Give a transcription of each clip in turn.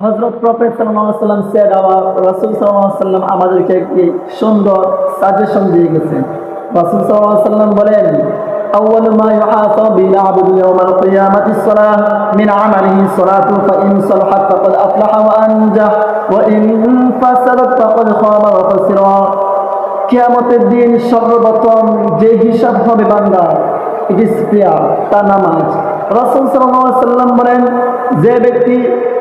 হযরত prophet সাল্লাল্লাহু আলাইহি ওয়াসাল্লাম said, our রাসূল সাল্লাল্লাহু আলাইহি ওয়াসাল্লাম আমাদেরকে একটি সুন্দর সাজেশন দিয়ে গেছেন। রাসূল সাল্লাল্লাহু আলাইহি ওয়াসাল্লাম বলেন, আউয়ালু মা ইউহাসাবু বিল আবদু ইয়াওমাল কিয়ামাতি সলাহ মিন আমালিহি সালাতু ফাইন সালাহাত ফাকাদ আফলাহা ওয়া আনজাহ ওয়া ইন ফাসাদাত ফাকাদ খাবা ওয়া খাসিরা। কিয়ামতের দিন সর্বপ্রথম যে হিসাব হবে বান্দার, ইট ইজ প্রেয়ার, তা নামাজ। রাসূল সাল্লাল্লাহু আলাইহি ওয়াসাল্লাম বলেন, যে ব্যক্তি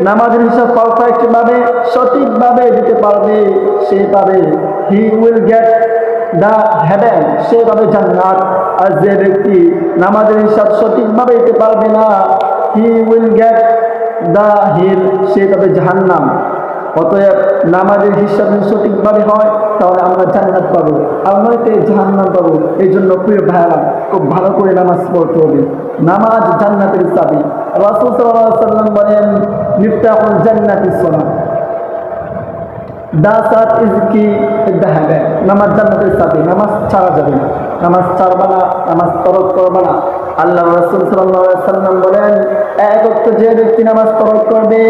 নামাজের হিসাব পারফেক্ট ভাবে সঠিকভাবে দিতে পারবে সে পাবে, he will get the heaven, সে পাবে জান্নাত। আর যে ব্যক্তি নামাজের হিসাব সঠিকভাবে দিতে পারবে না, he will get the hell, সে পাবে জাহান্নাম। অতএব নামাজের হিসাব সঠিকভাবে হয় তাহলে আমরা জান্নাত পাবো, আর নয়তো জাহান্নাম পাবো। এই জন্য প্রিয় ভাইরা, খুব ভালো করে নামাজ পড়তে হবে। নামাজ জান্নাতের চাবি। রাসূল সাল্লাল্লাহু আলাইহি ওয়াসাল্লাম বলেন, মিফতাহুল জান্নাতিস সালাত, দ্য সালাত ইজ কি দ্য হেভেন। নামাজ জান্নাতের চাবি, নামাজ ছাড়া যাবে না, নামাজ ছাড়বা না, নামাজ তরক করবা না। আল্লাহ রাসূল সাল্লাল্লাহু আলাইহি ওয়াসাল্লাম বলেন, এক ওয়াক্ত যে ব্যক্তি নামাজ তরক করবে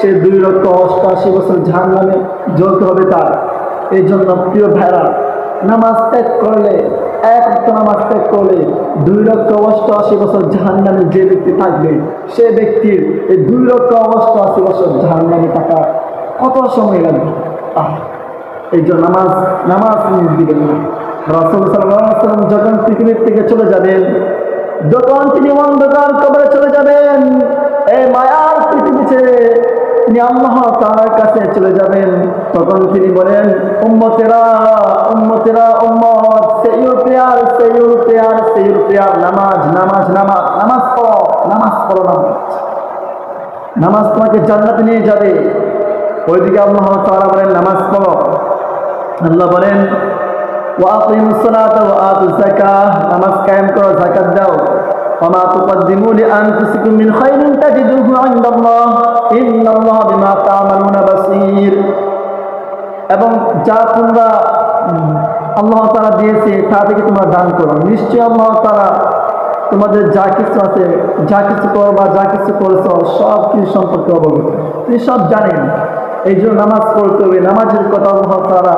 সে 2,88 বছর জাহান্নামে জ্বলতে হবে তার। এই জন্য প্রিয় ভাইরা, নামাজ ত্যাগ করলে, এক ওয়াক্ত নামাজ ত্যাগ করলে 2,88 বছর জাহান্নামে যে ব্যক্তি থাকবে, সে ব্যক্তির এই 2,88 বছর জাহান্নামে থাকা কত সময় লাগবে। এই জন্য নামাজ মিস দিবেন না। রাসূল সাল্লাল্লাহু আলাইহি ওয়াসাল্লাম যখন পৃথিবীর থেকে চলে যাবেন, যখন তিনি অন্ধকার কবরে চলে যাবেন, এই মায়ার পৃথিবী ছেড়ে তিনি আল্লাহ তাআলার কাছে চলে যাবেন, তখন তিনি বলেন, উম্মতেরা উম্মতেরা উম্মত, say your prayer, say your prayer, say your prayer. নামাজ নামাজ নামাজ, নামাজ পড়ো, নামাজ পড়ো, নামাজ তোমাকে জান্নাতে নিয়ে যাবে। ওইদিকে আল্লাহ তাআলা বলেন, নামাজ পড়ো। আল্লাহ বলেন, ওয়া আকিমুস সালাতা ওয়া আতুজ যাকাহ, নামাজ কায়েম করো, যাকাত দাও। ওয়া মা তুকদ্দিমু লিআনফুসিকুম মিন খাইরিন তাজিদুহু ইনদাল্লাহ ইন্নাল্লাহা বিমা তা'মালুনা বাসীর। এবং যা তোমরা আল্লাহ তাআলা দিয়েছে তা থেকে তোমরা দান করো, নিশ্চয়ই আল্লাহ তাআলা তোমাদের যা কিছু আছে, যা কিছু করবা, যা কিছু করেছো সব কিছু সম্পর্কে অবগত, তিনি সব জানেন। এই জন্য নামাজ পড়তে হবে। নামাজের কথা আল্লাহ তাআলা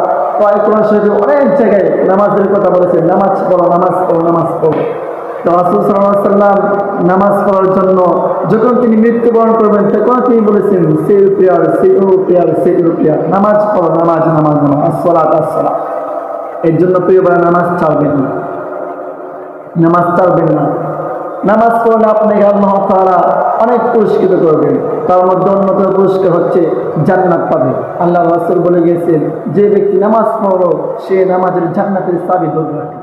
কোরআন শরীফে অনেক জায়গায় নামাজের কথা বলেছেন, নামাজ পড়ো, নামাজ পড়ো, নামাজ পড়ো। তো রাসূল সাল্লাল্লাহু আলাইহি ওয়াসাল্লাম নামাজ পড়ার জন্য যখন তিনি মৃত্যুবরণ করবেন তখন তিনি বলেছেন, সে প্রিয়ার, সে প্রিয়ার, সে প্রিয়ার, নামাজ পড়ো, নামাজ নামাজ নামাজ, আসসালাত আসসালাত। এর জন্য প্রিয় ভাই, নামাজ ছাড়বেন না, নামাজ ছাড়বেন না। নামাজ পড়লে আপনাকে আল্লাহ তাআলা অনেক পুরস্কৃত করবেন, তার মধ্যে অন্যতম পুরস্কার হচ্ছে জান্নাত পাবে। আল্লাহ রাসূল বলে গেছেন, যে ব্যক্তি নামাজ পড়ো সে নামাজের জান্নাতের চাবি ধরে রাখে।